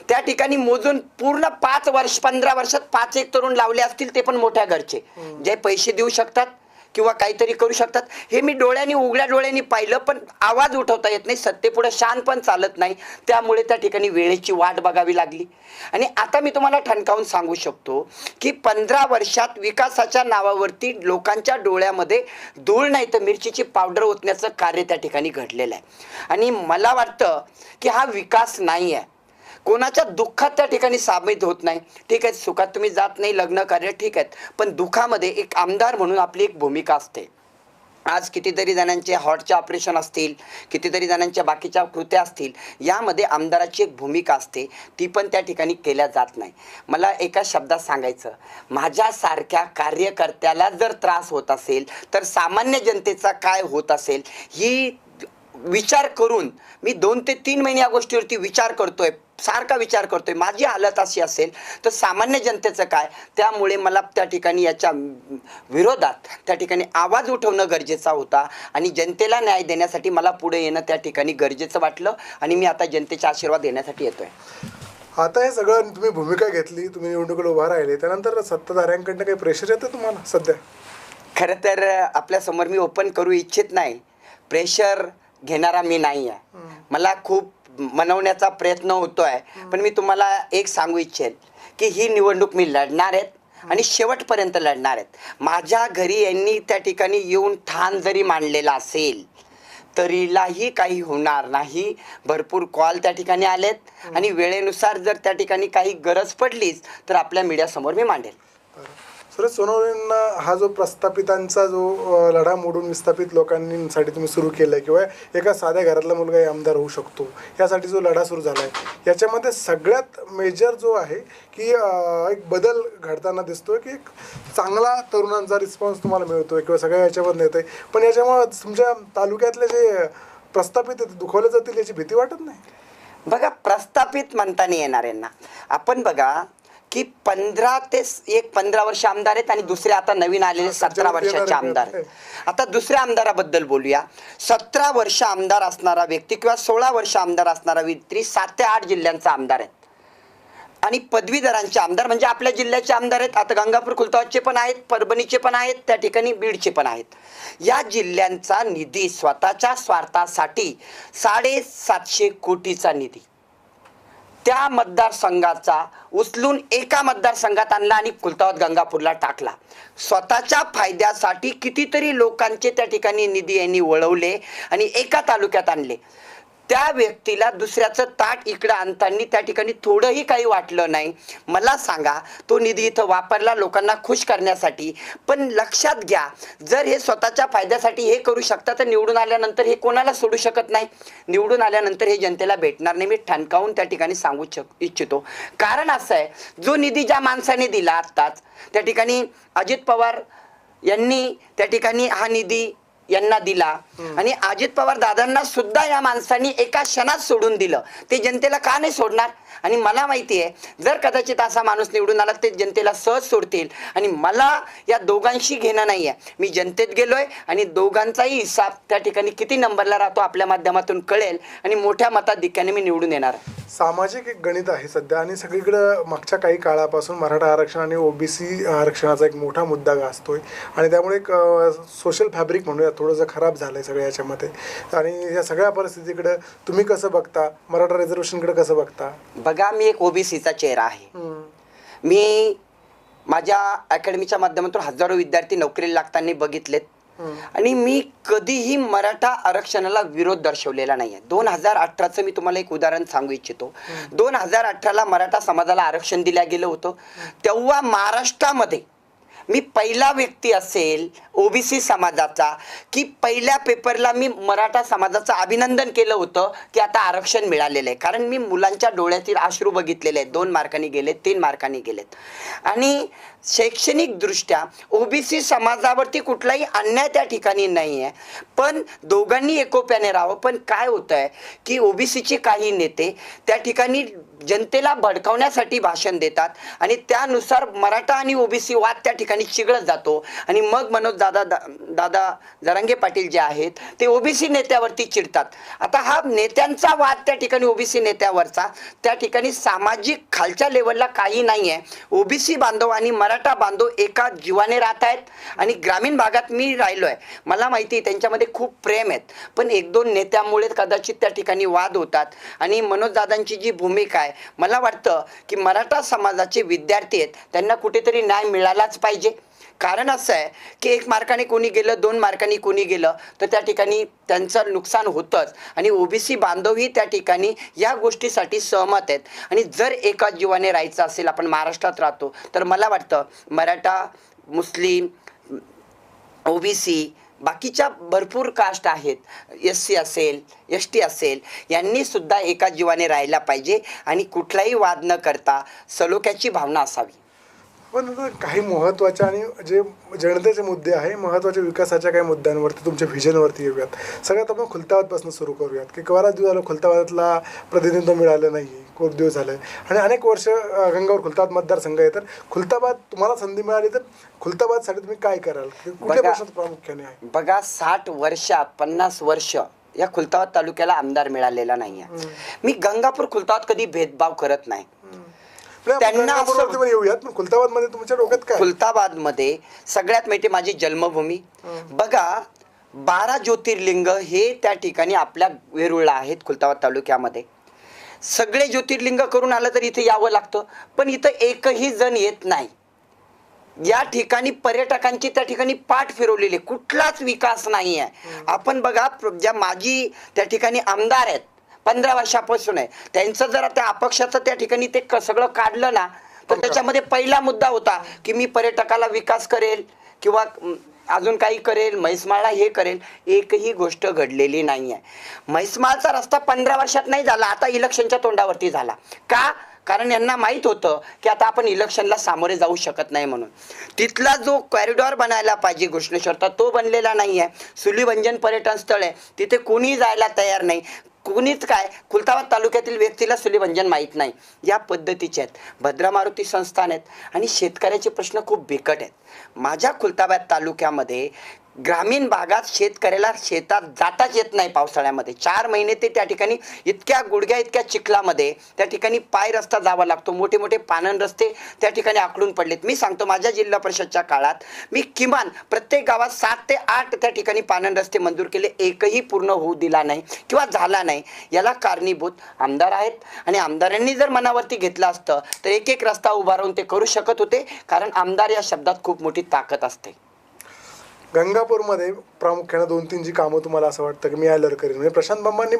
त्या ठिकाणी मोजून पूर्ण 15 वर्षात 5 तरुण लावले असतील, ते पण मोठ्या घरचे, जे पैसे देऊ शकतात किंवा काहीतरी करू शकतात. हे मी डोळ्यांनी, उघड्या डोळ्यांनी पाहिलं, पण आवाज उठवता येत नाही. सत्तेपुढे शान पण चालत नाही. त्यामुळे त्या ठिकाणी वेळेची वाट बघावी लागली. आणि आता मी तुम्हाला ठणकावून सांगू शकतो की 15 वर्षात विकासाच्या नावावरती लोकांच्या डोळ्यामध्ये धूळ नाही तर मिरचीची पावडर ओतण्याचं कार्य त्या ठिकाणी घडलेलं आहे. आणि मला वाटतं की हा विकास नाही आहे. कोणाच्या दुःखात त्या ठिकाणी सामील होत नाही. ठीक आहे, सुखात तुम्ही जात नाही, लग्न कार्य ठीक आहेत, पण दुःखामध्ये एक आमदार म्हणून आपली एक भूमिका असते. आज कितीतरी जणांचे हार्टचे ऑपरेशन असतील, कितीतरी जणांच्या बाकीच्या कृत्या असतील, यामध्ये आमदाराची एक भूमिका असते, ती पण त्या ठिकाणी केल्या जात नाही. मला एका शब्दात सांगायचं, माझ्यासारख्या कार्यकर्त्याला जर त्रास होत असेल तर सामान्य जनतेचा काय होत असेल ही विचार करून मी 2 ते 3 महिने या गोष्टीवरती विचार करतोय, सारखा विचार करतोय. माझी हालत अशी असेल तर सामान्य जनतेचं काय? त्यामुळे मला त्या ठिकाणी याच्या विरोधात त्या ठिकाणी आवाज उठवणं गरजेचा होता आणि जनतेला न्याय देण्यासाठी मला पुढे येणं त्या ठिकाणी गरजेचं वाटलं आणि मी आता जनतेचा आशीर्वाद देण्यासाठी येतोय. आता हे सगळं तुम्ही भूमिका घेतली, तुम्ही निवडणुकीला उभा राहिले, त्यानंतर सत्ताधाऱ्यांकडनं काही प्रेशर येतं तुम्हाला सध्या? खरं तर आपल्यासमोर मी ओपन करू इच्छित नाही. प्रेशर घेणारा मी नाही आहे. मला खूप मनवण्याचा प्रयत्न होतोय, पण मी तुम्हाला एक सांगू इच्छेल की ही निवडणूक मी लढणार आहेत आणि शेवटपर्यंत लढणार आहेत. माझ्या घरी यांनी त्या ठिकाणी येऊन ठाण जरी मांडलेला असेल तरीलाही काही होणार नाही. भरपूर कॉल त्या ठिकाणी आलेत आणि वेळेनुसार जर त्या ठिकाणी काही गरज पडलीच तर आपल्या मीडियासमोर मी मांडेल. सुरेश सोनवणेंना हा जो प्रस्थापितांचा जो लढा मोडून विस्थापित लोकांसाठी तुम्ही सुरू केला आहे किंवा एका साध्या घरातला मुलगाही आमदार होऊ शकतो यासाठी जो लढा सुरू झाला आहे, याच्यामध्ये सगळ्यात मेजर जो आहे की एक बदल घडताना दिसतोय की एक चांगला तरुणांचा रिस्पॉन्स तुम्हाला मिळतोय किंवा सगळ्या याच्यावर येत आहे. पण याच्यामुळे तुमच्या तालुक्यातले जे प्रस्थापित दुखवले जातील याची भीती वाटत नाही? बघा, प्रस्थापित म्हणता नाही येणार यांना. आपण बघा की 15 वर्ष आमदार आहेत आणि दुसरे आता नवीन आलेले 17 वर्षाचे आमदार. आता दुसऱ्या आमदाराबद्दल बोलूया. 17 वर्ष आमदार असणारा व्यक्ती किंवा 16 वर्ष आमदार असणारा व्यक्ती 7 ते 8 जिल्ह्यांचा आमदार आहे आणि पदवीधरांचे आमदार म्हणजे आपल्या जिल्ह्याचे आमदार आहेत. आता गंगापूर खुलताबादचे पण आहेत, परभणीचे पण आहेत, त्या ठिकाणी बीडचे पण आहेत. या जिल्ह्यांचा निधी स्वतःच्या स्वार्थासाठी 750 कोटीचा निधी त्या मतदारसंघाचा उचलून एका मतदारसंघात आणला आणि खुलताबाद गंगापूरला टाकला. स्वतःच्या फायद्यासाठी कितीतरी लोकांचे त्या ठिकाणी निधी यांनी वळवले आणि एका तालुक्यात आणले. त्या व्यक्तीला दुसऱ्याचं ताट इकडं आणताना त्या ठिकाणी थोडंही काही वाटलं नाही. मला सांगा, तो निधी इथं वापरला लोकांना खुश करण्यासाठी, पण लक्षात घ्या, जर हे स्वतःच्या फायद्यासाठी हे करू शकता तर निवडून आल्यानंतर हे कोणाला सोडू शकत नाही. निवडून आल्यानंतर हे जनतेला भेटणार नाही, मी ठणकावून त्या ठिकाणी सांगू इच्छितो. कारण असं आहे, जो निधी ज्या माणसाने दिला आत्ताच, त्या ठिकाणी अजित पवार यांनी त्या ठिकाणी हा निधी यांना दिला आणि अजित पवार दादांना सुद्धा या माणसांनी एका क्षणात सोडून दिलं. ते जनतेला का नाही सोडणार? आणि मला माहिती आहे, जर कदाचित असा माणूस निवडून आला ते जनतेला सहज सोडतील. आणि मला या दोघांशी घेणं नाही आहे. मी जनतेत गेलोय आणि दोघांचाही हिसाब त्या ठिकाणी किती नंबरला राहतो आपल्या माध्यमातून कळेल आणि मोठ्या मताधिक्याने मी निवडून येणार. सामाजिक एक गणित आहे सध्या आणि सगळीकडं मागच्या काही काळापासून मराठा आरक्षण आणि ओबीसी आरक्षणाचा एक मोठा मुद्दा गाजतोय आणि त्यामुळे एक सोशल फॅब्रिक म्हणूया थोडंसं खराब झालंय सगळ्या याच्यामध्ये. आणि या सगळ्या परिस्थितीकडे तुम्ही कसं बघता, मराठा रिझर्वेशनकडे कसं बघता? बघा, मी एक ओबीसीचा चेहरा आहे. मी माझ्या अकॅडमीच्या माध्यमातून हजारो विद्यार्थी नोकरीला लागताना बघितलेत आणि मी कधीही मराठा आरक्षणाला विरोध दर्शवलेला नाहीये. 2018चं मी तुम्हाला एक उदाहरण सांगू इच्छितो. 2018ला मराठा समाजाला आरक्षण दिलं गेलं होतं. तेव्हा महाराष्ट्रामध्ये मी पहिला व्यक्ती असेल ओबीसी समाजाचा की पहिल्या पेपरला मी मराठा समाजाचं अभिनंदन केलं होतं की आता आरक्षण मिळालेलं आहे. कारण मी मुलांच्या डोळ्यातील अश्रू बघितलेले आहेत. 2 मार्कांनी गेलेत, 3 मार्कांनी गेलेत. आणि शैक्षणिक दृष्ट्या ओबीसी समाजावरती कुठलाही अन्याय त्या ठिकाणी नाही आहे, पण दोघांनी एकोप्याने राहावं. पण काय होतं आहे की ओबीसीचे काही नेते त्या ठिकाणी जनतेला भडकावण्यासाठी भाषण देतात आणि त्यानुसार मराठा आणि ओबीसी वाद त्या ठिकाणी चिघळत जातो आणि मग मनोज दादा जरांगे पाटील जे आहेत ते ओबीसी नेत्यावरती चिडतात. आता हा नेत्यांचा वाद त्या ठिकाणी ओबीसी नेत्यावरचा, त्या ठिकाणी सामाजिक खालच्या लेवलला काही नाही आहे. ओबीसी बांधव आणि मराठा बांधव एका जीवाने राहत आहेत आणि ग्रामीण भागात मी राहिलोय, मला माहिती आहे त्यांच्यामध्ये खूप प्रेम आहेत. पण 1-2 नेत्यामुळे कदाचित त्या ठिकाणी वाद होतात. आणि मनोज दादांची जी भूमिका आहे, मला वाटतं की मराठा समाजाचे विद्यार्थी आहेत त्यांना कुठेतरी न्याय मिळालाच पाहिजे. कारण असं आहे की 1 मार्काने कोणी गेलं, 2 मार्कांनी कोणी गेलं तर त्या ठिकाणी त्यांचं नुकसान होतंच. आणि ओबीसी बांधवही त्या ठिकाणी या गोष्टीसाठी सहमत आहेत. आणि जर एका जीवाने राहायचं असेल, आपण महाराष्ट्रात राहतो, तर मला वाटतं मराठा, मुस्लिम, ओबीसी, बाकीच्या भरपूर कास्ट आहेत, SC असेल, ST असेल, यांनी सुद्धा एका जीवाने राहायला पाहिजे आणि कुठलाही वाद न करता सलोख्याची भावना असावी. पण काही महत्त्वाचे आणि जे जनतेचे मुद्दे आहे, महत्त्वाच्या विकासाच्या काही मुद्द्यांवरती, तुमच्या व्हिजनवरती येऊयात. सगळ्यात आपण खुलताबादपासून सुरू करूयात की बराच दिवस झालं खुलताबादला प्रतिनिधित्व मिळालं नाही, खूप दिवस झाले आणि अनेक वर्ष गंगापूर खुलताबाद मतदारसंघ आहे. तर खुलताबाद तुम्हाला संधी मिळाली तर खुलताबादसाठी तुम्ही काय कराल? कुठल्या प्रश्नात प्रामुख्याने आहे? बघा, 60 वर्षात 50 वर्ष या खुलताबाद तालुक्याला आमदार मिळालेला नाही आहे. मी गंगापूर खुलताबाद कधी भेदभाव करत नाही. त्यांना येऊयात, पण खुलताबादमध्ये तुमच्या डोक्यात काय? खुलताबादमध्ये सगळ्यात माहिती माझी जन्मभूमी. बघा, 12 ज्योतिर्लिंग हे त्या ठिकाणी आपल्या वेरूळला आहेत. खुलताबाद तालुक्यामध्ये सगळे ज्योतिर्लिंग करून आलं तर इथे यावं लागतं, पण इथं एकही जण येत नाही. या ठिकाणी पर्यटकांची त्या ठिकाणी पाठ फिरवलेली, कुठलाच विकास नाही आहे. आपण बघा, ज्या माजी त्या ठिकाणी आमदार आहेत 15 वर्षापासून आहे, त्यांचं जरा त्या अपक्षाचं त्या ठिकाणी ते सगळं काढलं ना, तर त्याच्यामध्ये पहिला मुद्दा होता की मी पर्यटकाला विकास करेल किंवा अजून काही करेल, म्हैसमाळला हे करेल. एकही गोष्ट घडलेली नाही आहे. म्हैसमाळचा रस्ता 15 वर्षात नाही झाला, आता इलेक्शनच्या तोंडावरती झाला. का? कारण यांना माहीत होतं की आता आपण इलेक्शनला सामोरे जाऊ शकत नाही म्हणून. तिथला जो कॉरिडॉर बनायला पाहिजे घोषणेश्वरचा, तो बनलेला नाही आहे. सुलीभंजन पर्यटन स्थळ आहे, तिथे कोणी जायला तयार नाही. कोणीच काय, खुलताबाद तालुक्यातील व्यक्तीला सुलीभंजन माहीत नाही. या पद्धतीचे आहेत. भद्रा मारुती संस्थान आहेत आणि शेतकऱ्याचे प्रश्न खूप बिकट आहेत. माझ्या खुलताबाद तालुक्यामध्ये ग्रामीण भागात शेतकऱ्याला शेतात जाताच येत नाही पावसाळ्यामध्ये. 4 महिने ते त्या ठिकाणी इतक्या गुडघ्या इतक्या चिखलामध्ये त्या ठिकाणी पाय रस्ता जावा लागतो. मोठे मोठे पानन रस्ते त्या ठिकाणी आखडून पडलेत. मी सांगतो, माझ्या जिल्हा परिषदच्या काळात मी किमान प्रत्येक गावात 7 ते 8 त्या ठिकाणी पानन रस्ते मंजूर केले, एकही पूर्ण होऊ दिला नाही किंवा झाला नाही. याला कारणीभूत आमदार आहेत आणि आमदारांनी जर मनावरती घेतलं असतं तर एक एक रस्ता उभा राहून ते करू शकत होते. कारण आमदार या शब्दात खूप मोठी ताकद असते. गंगापूरमध्ये प्रामुख्याने 2-3 जी कामं तुम्हाला असं वाटतं की मी आल्यावर करेन. म्हणजे प्रशांत बाबांनी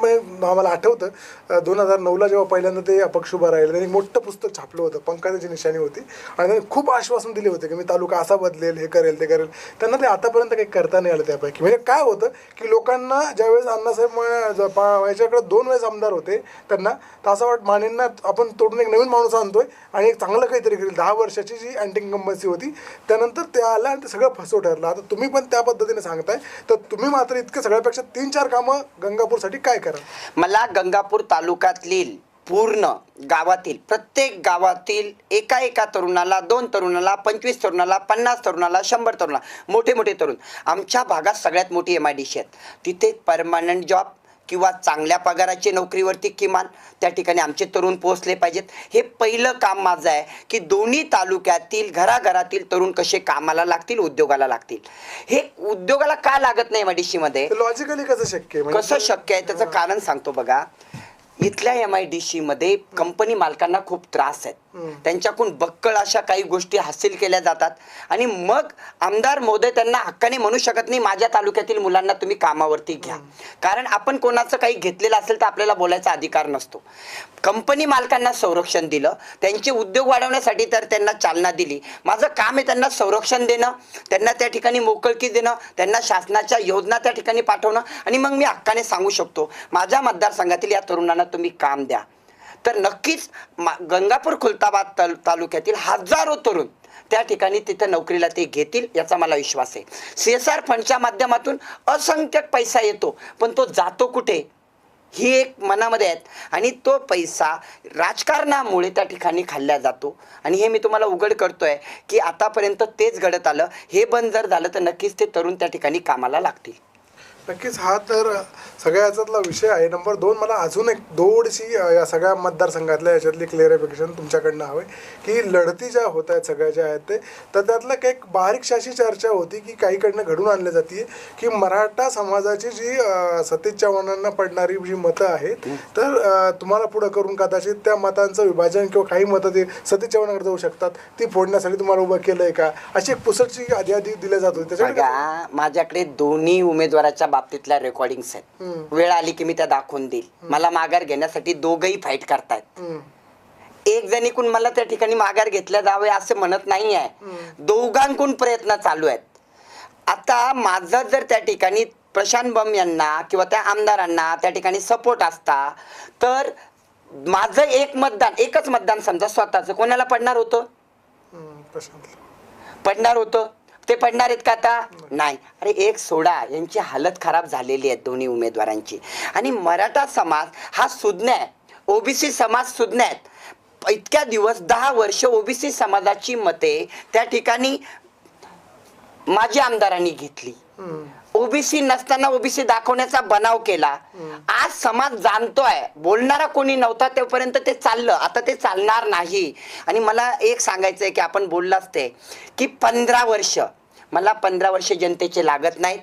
आम्हाला आठवतं 2009ला जेव्हा पहिल्यांदा ते अपक्ष उभा राहिले, त्यांनी मोठं पुस्तक छापलं होतं, पंकजाची निशाणी होती, आणि त्यांनी खूप आश्वासन दिले होते की मी तालुका असा बदलेल, हे करेल, ते करेल. त्यांना ते आतापर्यंत काही करता नाही आलं त्यापैकी. म्हणजे काय होतं की लोकांना ज्यावेळेस अण्णासाहेब याच्याकडे 2 वेळेस आमदार होते, त्यांना तर असं वाटतं मानेंना आपण तोडून एक नवीन माणूस आणतोय आणि एक चांगलं काहीतरी करेल. 10 वर्षाची जी अँटी इन्कम्बन्सी होती त्यानंतर ते आलं आणि ते सगळं फसव ठरलं. आता तुम्ही पण त्या पद्धतीने सांगताय, तर तुम्ही मात्र इतकं सगळ्यापेक्षा 3-4 कामं गंगापूरसाठी काय करा? मला गंगापूर तालुक्यातील पूर्ण गावातील प्रत्येक गावातील एका तरुणाला, 2 तरुणाला, 25 तरुणाला, 50 तरुणाला, 100 तरुणाला, मोठे तरुण, आमच्या भागात सगळ्यात मोठी MIDC आहेत, तिथे परमनंट जॉब किंवा चांगल्या पगाराची नोकरीवरती किमान त्या ठिकाणी आमचे तरुण पोहोचले पाहिजेत. हे पहिलं काम माझं आहे की दोन्ही तालुक्यातील घराघरातील तरुण कसे कामाला लागतील, उद्योगाला लागतील. हे उद्योगाला का लागत नाही MIDC मध्ये? लॉजिकली कसं शक्य आहे? कसं शक्य आहे त्याचं कारण सांगतो बघा. इथल्या MIDC मध्ये कंपनी मालकांना खूप त्रास आहेत, त्यांच्याकडून बक्कळ अशा काही गोष्टी हासिल केल्या जातात आणि मग आमदार महोदय त्यांना हक्काने म्हणू शकत नाही माझ्या तालुक्यातील मुलांना तुम्ही कामावरती घ्या, कारण आपण कोणाचं काही घेतलेलं असेल तर आपल्याला बोलायचा अधिकार नसतो. कंपनी मालकांना संरक्षण दिलं, त्यांचे उद्योग वाढवण्यासाठी तर त्यांना चालना दिली. माझं काम आहे त्यांना संरक्षण देणं, त्यांना त्या ठिकाणी मोकळकी देणं, त्यांना शासनाच्या योजना त्या ठिकाणी पाठवणं, आणि मग मी हक्काने सांगू शकतो माझ्या मतदारसंघातील या तरुणांना तुम्ही काम द्या. तर नक्कीच गंगापूर खुलताबाद तालुक्यातील हजारो तरुण त्या ठिकाणी तिथे नोकरीला ते घेतील याचा मला विश्वास आहे. CSR फंडच्या माध्यमातून असंख्य पैसा येतो, पण तो जातो कुठे ही एक मनामध्ये आहेत, आणि तो पैसा राजकारणामुळे त्या ठिकाणी खाल्ला जातो. आणि हे मी तुम्हाला उघड करतोय की आतापर्यंत तेच घडत आलं. हे बंद जर झालं तर नक्कीच ते तरुण त्या ठिकाणी कामाला लागतील. नक्कीच हा तर सगळ्या याच्यातला विषय आहे. नंबर 2, मला अजून एक थोडीशी या सगळ्या मतदारसंघातल्या याच्यातली क्लिअरिफिकेशन तुमच्याकडनं हवं आहे की लढती ज्या होत आहेत सगळ्या ज्या आहेत ते, तर त्यातलं काही बारीकशी अशी चर्चा होती की काहीकडनं घडून आणली जाते की मराठा समाजाची जी सतीश चव्हाणांना पडणारी जी मतं आहेत, तर तुम्हाला पुढं करून कदाचित त्या मतांचं विभाजन किंवा काही मतं ते सतीश चव्हाणांकडे जाऊ शकतात, ती फोडण्यासाठी तुम्हाला उभं केलं आहे का, अशी एक पुसटची आधी दिली जात होती. त्याच्याकडे माझ्याकडे दोन्ही उमेदवाराच्या बाबतीतल्या रेकॉर्डिंग्स आहेत. वेळ आली की मी त्या दाखवून देईल. मला माघार घेण्यासाठी दोघंही फाईट करतायत. एक जणीकडून मला त्या ठिकाणी माघार घेतल्या जावे असं म्हणत नाही आहे, दोघांकडून प्रयत्न चालू आहेत. आता माझं जर त्या ठिकाणी प्रशांत बम यांना किंवा त्या आमदारांना त्या ठिकाणी सपोर्ट असता तर माझं एकच मतदान समजा स्वतःचं कोणाला पडणार होतं? पडणार होतं. ते पडणार आहेत का आता? नाही. अरे एक सोडा, यांची हालत खराब झालेली आहे दोन्ही उमेदवारांची. आणि मराठा समाज हा सुज्ञ आहे, OBC समाज सुज्ञ आहेत. इतक्या दिवस 10 वर्ष OBC समाजाची मते त्या ठिकाणी माझ्या आमदारांनी घेतली. OBC नसताना OBC दाखवण्याचा बनाव केला. आज समाज जाणतोय, बोलणारा कोणी नव्हता तेव्हापर्यंत ते चाललं, आता ते चालणार नाही. आणि मला एक सांगायचंय की आपण बोललाच ते की 15 वर्ष, मला 15 वर्ष जनतेचे लागत नाहीत,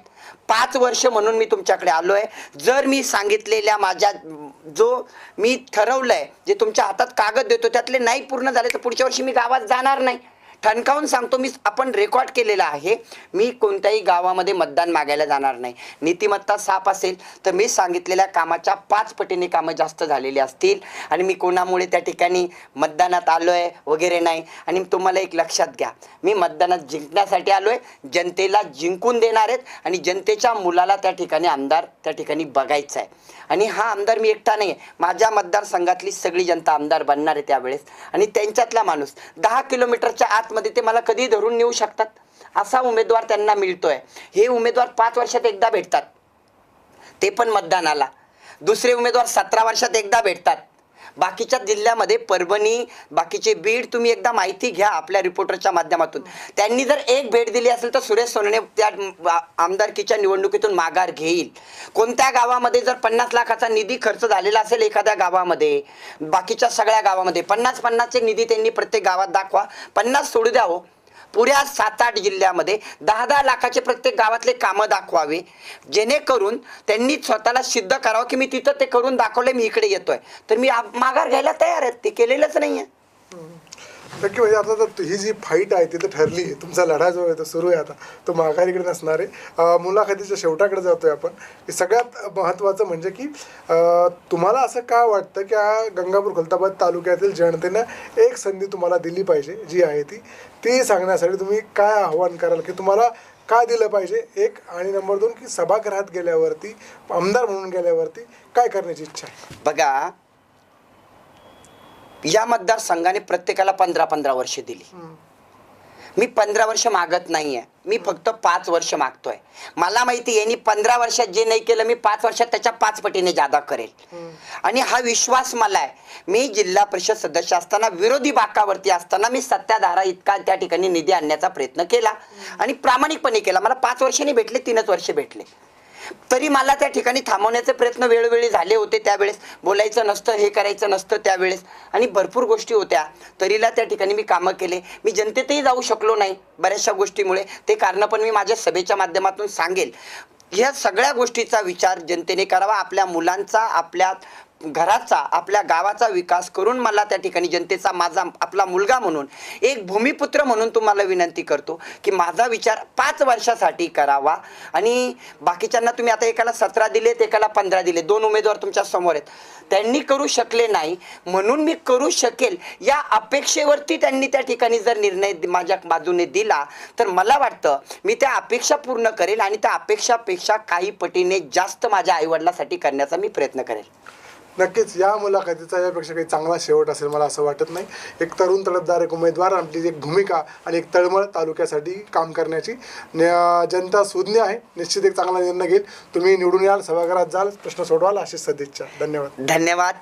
5 वर्ष म्हणून मी तुमच्याकडे आलोय. जर मी सांगितलेल्या माझ्या जो मी ठरवलंय, जे तुमच्या हातात कागद देतो त्यातले नाही पूर्ण झाले तर पुढच्या वर्षी मी गावात जाणार नाही. ठणकावून सांगतो, आपण रेकॉर्ड केलेला आहे, मी कोणत्याही गावामध्ये मतदान मागायला जाणार नाही. नीतिमत्ता साफ असेल तर मी सांगितलेल्या कामाच्या 5 पटीने कामं जास्त झालेली असतील आणि मी कोणामुळे त्या ठिकाणी मतदानात आलोय वगैरे नाही. आणि तुम्हाला एक लक्षात घ्या, मी मतदानात जिंकण्यासाठी आलोय, जनतेला जिंकून देणार आहेत आणि जनतेच्या मुलाला त्या ठिकाणी आमदार त्या ठिकाणी बघायचा आहे. आणि हा आमदार मी एकटा नाही, माझ्या मतदारसंघातली सगळी जनता आमदार बनणार आहे त्यावेळेस. आणि त्यांच्यातला माणूस 10 किलोमीटरच्या आतमध्ये ते मला कधी धरून नेऊ शकतात असा उमेदवार त्यांना मिळतोय. हे उमेदवार 5 वर्षात एकदा भेटतात, ते पण मतदानाला. दुसरे उमेदवार 17 वर्षात एकदा भेटतात. बाकीच्या जिल्ह्यामध्ये परभणी, बाकीचे बीड, तुम्ही एकदा माहिती घ्या आपल्या रिपोर्टरच्या माध्यमातून. त्यांनी जर एक भेट दिली असेल तर सुरेश सोनवणे त्या आमदारकीच्या निवडणुकीतून माघार घेईल. कोणत्या गावामध्ये जर 50 लाखाचा निधी खर्च झालेला असेल एखाद्या गावामध्ये, बाकीच्या सगळ्या गावामध्ये 50-50चे निधी त्यांनी प्रत्येक गावात दाखवा. 50 सोडू द्या हो, पुऱ्या 7-8 जिल्ह्यामध्ये 10-10 लाखाचे प्रत्येक गावातले कामं दाखवावे, जेणेकरून त्यांनी स्वतःला सिद्ध करावं की मी तिथं ते करून दाखवले, मी इकडे येतोय. तर मी माघार घ्यायला तयार आहेत, ते केलेलंच नाहीये. नक्की म्हणजे आता तर ही जी फाईट आहे ती तर ठरली आहे, तुमचा लढा जो आहे तो सुरू आहे, आता तो माघारीकडे नसणार आहे. मुलाखतीच्या शेवटाकडे जातोय आपण, की सगळ्यात महत्त्वाचं म्हणजे की तुम्हाला असं का वाटतं की गंगापूर खुलताबाद तालुक्यातील जनतेनं एक संधी तुम्हाला दिली पाहिजे जी आहे ती सांगण्यासाठी तुम्ही काय आव्हान कराल, की तुम्हाला काय दिलं पाहिजे एक, आणि नंबर 2 की सभागृहात गेल्यावरती आमदार म्हणून गेल्यावरती काय करण्याची इच्छा आहे? बघा, या मतदारसंघाने प्रत्येकाला 15-15 वर्ष दिली. मी 15 वर्ष मागत नाहीये, मी फक्त 5 वर्ष मागतोय. मला माहिती यांनी 15 वर्षात जे नाही केलं मी 5 वर्षात त्याच्या 5 पटीने जादा करेल. आणि हा विश्वास मला आहे. मी जिल्हा परिषद सदस्य असताना, विरोधी बाकावरती असताना मी सत्ताधारा इतका त्या ठिकाणी निधी आणण्याचा प्रयत्न केला आणि प्रामाणिकपणे केला. मला 5 वर्ष नाही भेटले, 3च वर्ष भेटले. तरी मला त्या ठिकाणी थांबवण्याचे प्रयत्न वेळोवेळी झाले होते. त्यावेळेस बोलायचं नसतं, हे करायचं नसतं त्यावेळेस, आणि भरपूर गोष्टी होत्या. तरीला त्या ठिकाणी मी कामं केले. मी जनतेतही जाऊ शकलो नाही बऱ्याचशा गोष्टीमुळे. ते कारणं पण मी माझ्या सभेच्या माध्यमातून सांगेल. ह्या सगळ्या गोष्टीचा विचार जनतेने करावा. आपल्या मुलांचा, आपल्या घराचा, आपल्या गावाचा विकास करून मला त्या ठिकाणी जनतेचा, माझा आपला मुलगा म्हणून, एक भूमिपुत्र म्हणून तुम्हाला विनंती करतो की माझा विचार 5 वर्षासाठी करावा. आणि बाकीच्यांना तुम्ही आता एकाला 17 दिलेत, एकाला 15 दिले, 2 उमेदवार तुमच्या समोर आहेत. त्यांनी करू शकले नाही म्हणून मी करू शकेल या अपेक्षेवरती त्यांनी त्या ठिकाणी जर निर्णय माझ्या बाजूने दिला तर मला वाटतं मी त्या अपेक्षा पूर्ण करेल आणि त्या अपेक्षापेक्षा काही पटीने जास्त माझ्या आईवडिलांसाठी करण्याचा मी प्रयत्न करेल. नक्कीच या मुलाखतीचा यापेक्षा काही चांगला शेवट असेल मला असं वाटत नाही. एक तरुण तडफदार एक उमेदवार, आपली एक भूमिका आणि एक तळमळ तालुक्यासाठी काम करण्याची जनता सुज्ञ आहे. निश्चित एक चांगला निर्णय घेईल. तुम्ही निवडून याल, सभागृहात जाल, प्रश्न सोडवाल अशी सदिच्छा. धन्यवाद. धन्यवाद.